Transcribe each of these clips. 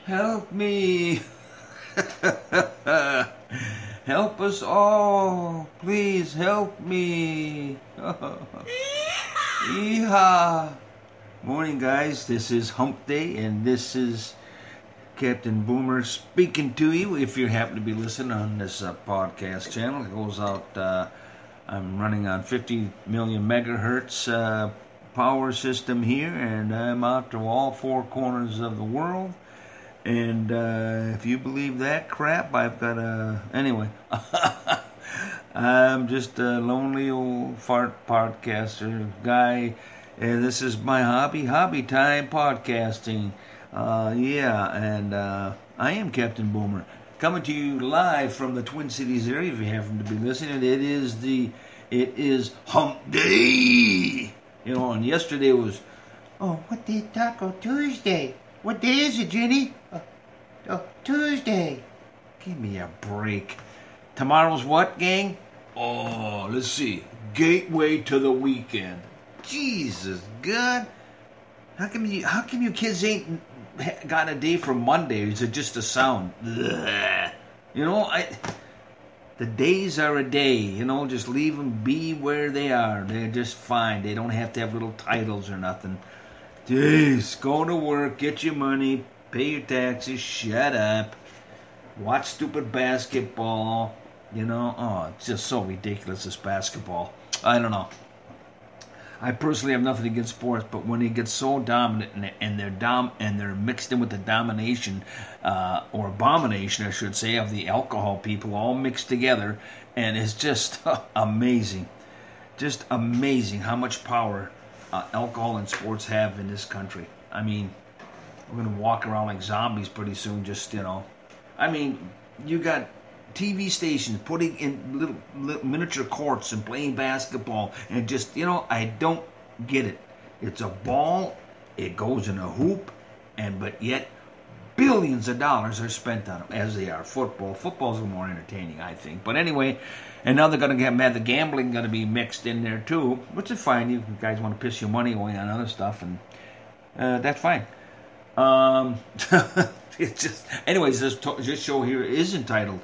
Help me. Help us all. Please help me. Yeehaw. Morning, guys. This is Hump Day, and this is Captain Boomer speaking to you. If you happen to be listening on this podcast channel, it goes out. I'm running on 50 million megahertz power system here, and I'm out to all four corners of the world. And if you believe that crap, I've got a... Anyway, I'm just a lonely old fart podcaster guy, and this is my hobby time podcasting. I am Captain Boomer, coming to you live from the Twin Cities area. If you happen to be listening, it is Hump Day. You know, and yesterday was, what day? Taco Tuesday. What day is it, Jenny? Tuesday. Give me a break. Tomorrow's what, gang? Oh, let's see. Gateway to the weekend. Jesus, God. How come you kids ain't got a day for Monday? Or is it just a sound? Ugh. You know, the days are a day. You know, just leave them be where they are. They're just fine. They don't have to have little titles or nothing. Jeez, go to work, get your money, pay your taxes, shut up, watch stupid basketball, you know. It's just so ridiculous, this basketball. I don't know. I personally have nothing against sports, but when they get so dominant and they're mixed in with the domination, or abomination, I should say, of the alcohol people all mixed together, and it's just amazing. Just amazing how much power alcohol and sports have in this country. I mean, we're going to walk around like zombies pretty soon, just, you know. I mean, you got TV stations putting in little miniature courts and playing basketball, and just, you know, I don't get it. It's a ball, it goes in a hoop, but yet billions of dollars are spent on them, as they are football. Football's a little more entertaining, I think. But anyway, and now they're going to have the gambling going to be mixed in there too, which is fine. You guys want to piss your money away on other stuff, and that's fine. It's just, anyways, this show here is entitled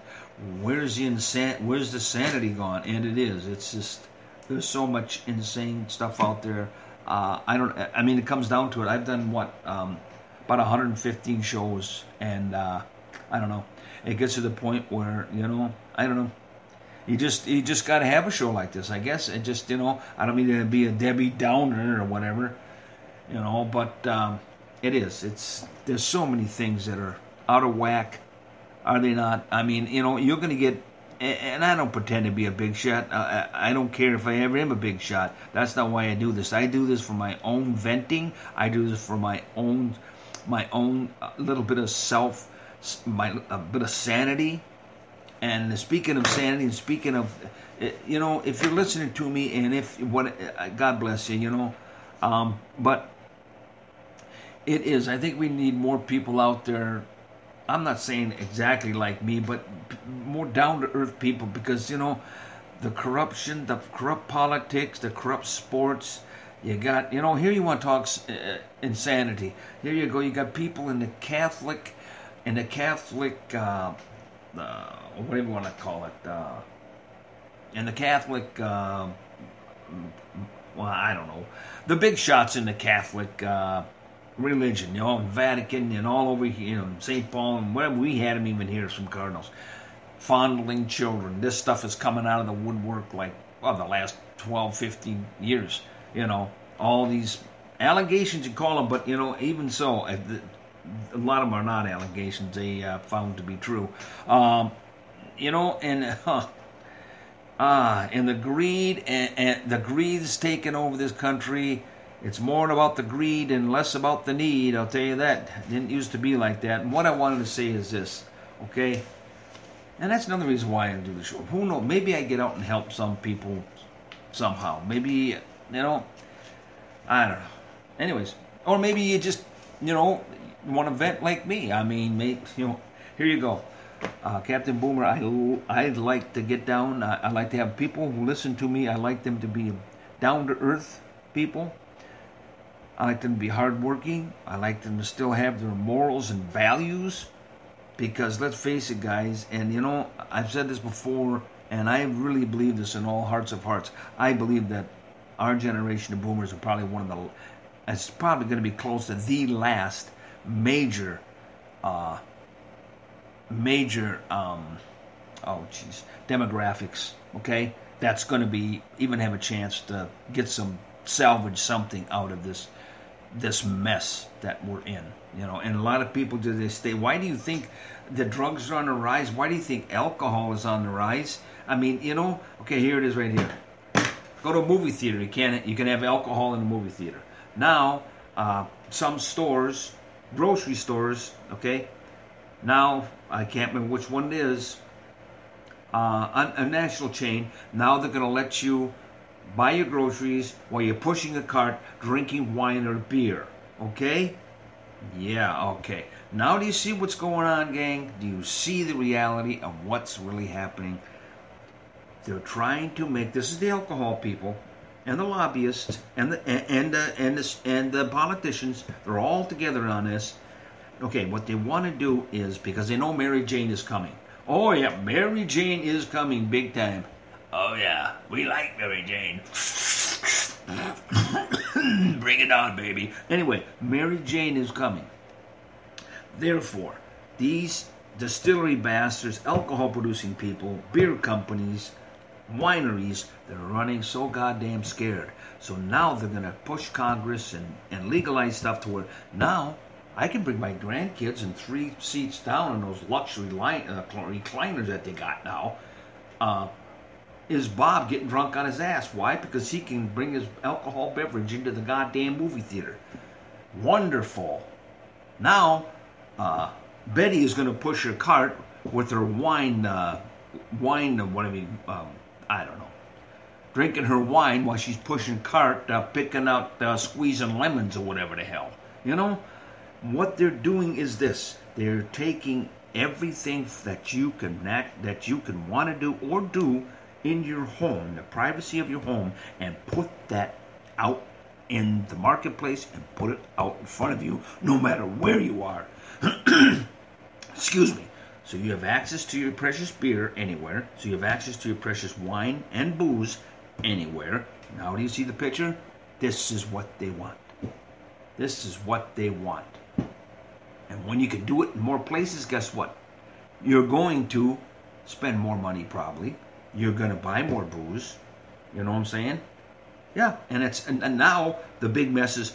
"Where's the Sanity Gone?" And it is. It's just, there's so much insane stuff out there. I mean, it comes down to it. I've done about 115 shows, and I don't know. It gets to the point where, you know, I don't know. You just got to have a show like this, I guess. It just, you know, I don't mean to be a Debbie Downer or whatever, you know, but it is. There's so many things that are out of whack. Are they not? I mean, you know, you're going to get, and I don't pretend to be a big shot. I don't care if I ever am a big shot. That's not why I do this. I do this for my own venting. I do this for my own little bit of a bit of sanity. And speaking of sanity, and speaking of, you know, if you're listening to me, and God bless you, you know, but it is. I think we need more people out there. I'm not saying exactly like me, but more down-to-earth people, because, you know, the corruption, the corrupt politics, the corrupt sports, you got, you know, here you want to talk insanity. Here you go, you got people in the Catholic, whatever you want to call it, in the Catholic, well, I don't know, the big shots in the Catholic religion, you know, Vatican and all over here, you know, St. Paul and whatever. We had them even here, some cardinals. fondling children. This stuff is coming out of the woodwork like, well, the last 12, 15 years. You know, all these allegations, you call them, but, you know, even so, a lot of them are not allegations. They found to be true. You know, and the greed, and the greed's taken over this country. It's more about the greed and less about the need, I'll tell you that. It didn't used to be like that. And what I wanted to say is this, okay? And that's another reason why I do the show. Who knows? Maybe I get out and help some people somehow. Maybe, you know, I don't know. Anyways, or maybe you just, you know, want to vent like me. I mean, you know, here you go. Captain Boomer, I'd like to get down. I like to have people who listen to me. I like them to be down-to-earth people. I like them to be hardworking. I like them to still have their morals and values. Because let's face it, guys, and you know, I've said this before, and I really believe this in all hearts of hearts. I believe that our generation of boomers are probably it's probably going to be close to the last major demographics, okay, that's going to be, even have a chance to get salvage something out of this mess that we're in, you know. And a lot of people why do you think the drugs are on the rise? Why do you think alcohol is on the rise? I mean, you know, okay, here it is right here. Go to a movie theater, you can have alcohol in a movie theater. Now, some stores, grocery stores, okay, now, I can't remember which one it is, a national chain, now they're going to let you buy your groceries while you're pushing a cart, drinking wine or beer, okay? Yeah, okay. Now do you see what's going on, gang? Do you see the reality of what's really happening? They're trying to make, this is the alcohol people, and the lobbyists, and the politicians, they're all together on this. Okay, what they want to do is, because they know Mary Jane is coming. Oh yeah, Mary Jane is coming big time. Oh yeah, we like Mary Jane. Bring it on, baby. Anyway, Mary Jane is coming. Therefore, these distillery bastards, alcohol producing people, beer companies, wineries, they're running so goddamn scared. So now they're going to push Congress and legalize stuff to where now I can bring my grandkids in 3 seats down in those luxury recliners that they got now. Is Bob getting drunk on his ass? Why? Because he can bring his alcohol beverage into the goddamn movie theater. Wonderful. Now, Betty is going to push her cart with her wine, I don't know, drinking her wine while she's pushing cart, picking out, squeezing lemons or whatever the hell. You know, what they're doing is this. They're taking everything that you can want to do or do in your home, the privacy of your home, and put that out in the marketplace and put it out in front of you, no matter where you are. Excuse me. So you have access to your precious beer anywhere. So you have access to your precious wine and booze anywhere. Now do you see the picture? This is what they want. This is what they want. And when you can do it in more places, guess what? You're going to spend more money probably. You're going to buy more booze. You know what I'm saying? Yeah. And now the big mess is,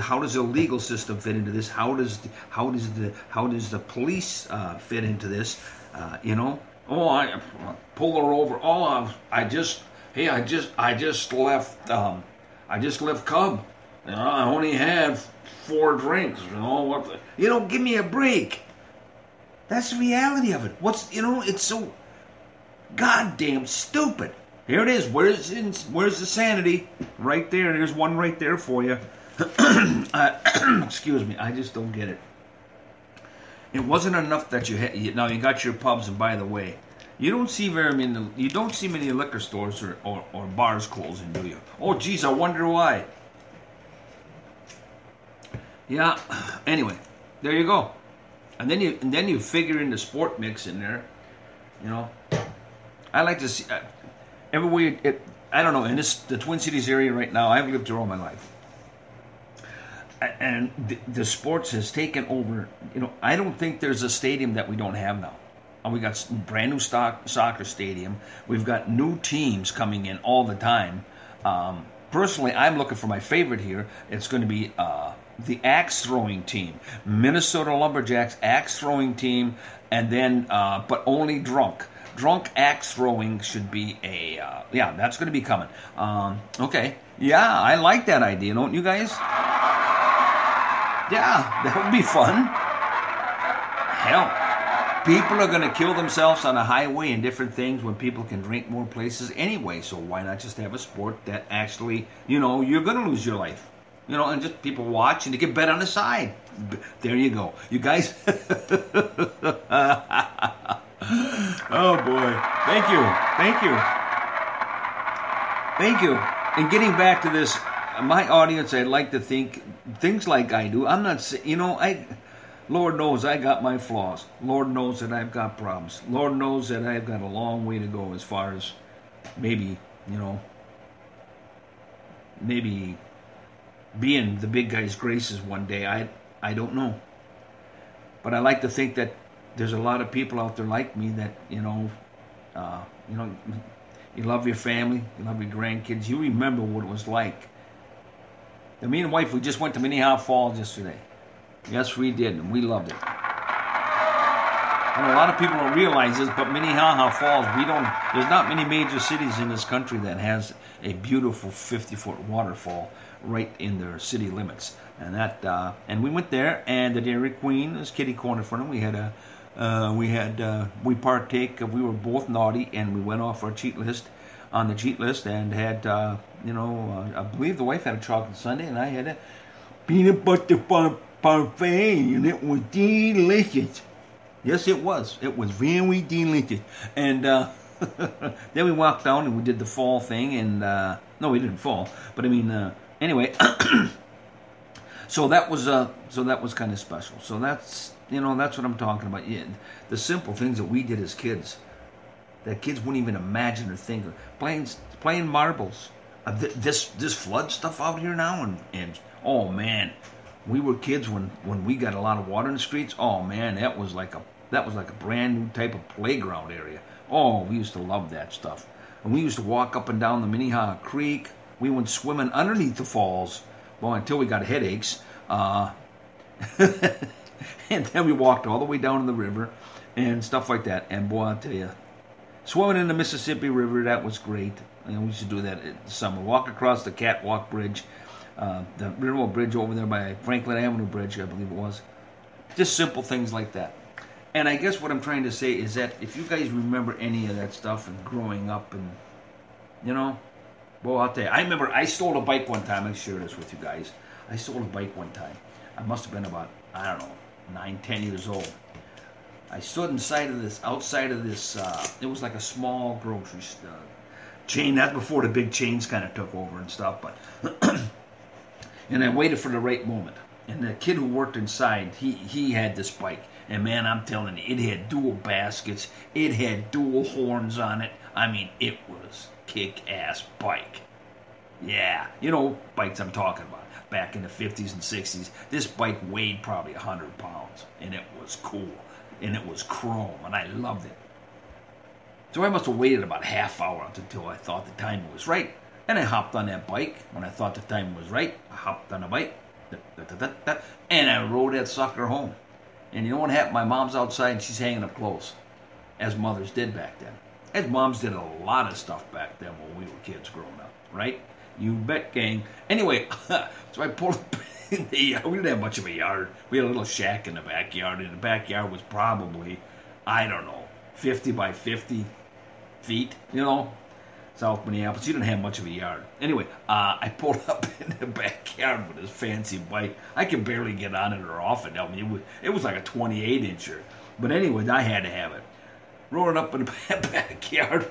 how does the legal system fit into this? How does the police fit into this? You know? Oh, I pull her over. Oh, I just left Cub. You know, I only had 4 drinks. You know, give me a break. That's the reality of it. It's so goddamn stupid. Here it is. Where's the sanity? Right there. There's one right there for you. Excuse me. I just don't get it. It wasn't enough that you got your pubs, and by the way, you don't see many liquor stores or bars closing, do you? Oh, geez, I wonder why. Yeah. Anyway, there you go. And then you figure in the sport mix in there. You know, I like to see everywhere. I don't know, in the Twin Cities area right now. I've lived here all my life, and the sports has taken over. You know, I don't think there's a stadium that we don't have now. We got brand new soccer stadium. We've got new teams coming in all the time. Personally, I'm looking for my favorite here. It's going to be the axe throwing team, Minnesota Lumberjacks axe throwing team, and then but only drunk. Drunk axe throwing should be that's going to be coming. Okay, yeah, I like that idea, don't you guys? Yeah, that would be fun. Hell, people are going to kill themselves on the highway and different things when people can drink more places anyway. So why not just have a sport that actually, you're going to lose your life. And just people watch and you can bet on the side. There you go. You guys. Oh, boy. Thank you. And getting back to this, my audience, I'd like to think things like I do. I'm not, Lord knows I got my flaws. Lord knows that I've got problems. Lord knows that I've got a long way to go as far as maybe being the big guy's graces one day. I don't know. But I like to think that there's a lot of people out there like me that, you love your family, you love your grandkids, you remember what it was like. And me and wife, we just went to Minnehaha Falls yesterday. Yes, we did, and we loved it. And a lot of people don't realize this, but Minnehaha Falls, there's not many major cities in this country that has a beautiful 50-foot waterfall right in their city limits. And and we went there, and the Dairy Queen is kitty corner for them. We were both naughty, and we went off our cheat list, and had, I believe the wife had a chocolate sundae, and I had a peanut butter parfait, and it was delicious. Yes, it was. It was very delicious. And then we walked down and we did the fall thing, and no, we didn't fall, but anyway. So that was kind of special. So that's what I'm talking about. Yeah, the simple things that we did as kids, that kids wouldn't even imagine or think of. Playing marbles. This flood stuff out here now, and oh man, we were kids when we got a lot of water in the streets. Oh man, that was like a brand new type of playground area. Oh, we used to love that stuff. And we used to walk up and down the Minnehaha Creek. We went swimming underneath the falls, well, until we got headaches. And then we walked all the way down to the river and stuff like that. And boy, I'll tell you, swimming in the Mississippi River, that was great. And we used to do that in the summer. Walk across the Catwalk Bridge, the railroad bridge over there by Franklin Avenue Bridge, I believe it was. Just simple things like that. And I guess what I'm trying to say is that if you guys remember any of that stuff and growing up and, well, I'll tell you. I remember I stole a bike one time. I'll share this with you guys. I stole a bike one time. I must have been about, 9, 10 years old. I stood outside of this, it was like a small grocery chain. That's before the big chains kind of took over and stuff. But and I waited for the right moment. And the kid who worked inside, he had this bike. And man, I'm telling you, it had dual baskets. It had dual horns on it. It was kick-ass bike. Yeah, bikes I'm talking about. Back in the 50s and 60s, this bike weighed probably 100 pounds. And it was cool. And it was chrome. And I loved it. So I must have waited about a half hour until I thought the time was right. And I hopped on that bike. When I thought the time was right, I hopped on the bike. And I rode that sucker home. And you know what happened? My mom's outside and she's hanging up clothes. As mothers did back then. As moms did a lot of stuff back then when we were kids growing up. Right? You bet, gang. Anyway, so I pulled up in the yard. We didn't have much of a yard. We had a little shack in the backyard. And the backyard was probably, 50 by 50 feet, South Minneapolis. You didn't have much of a yard. Anyway, I pulled up in the backyard with this fancy bike. I could barely get on it or off it. It was like a 28-incher. But anyway, I had to have it. Rolling up in the backyard,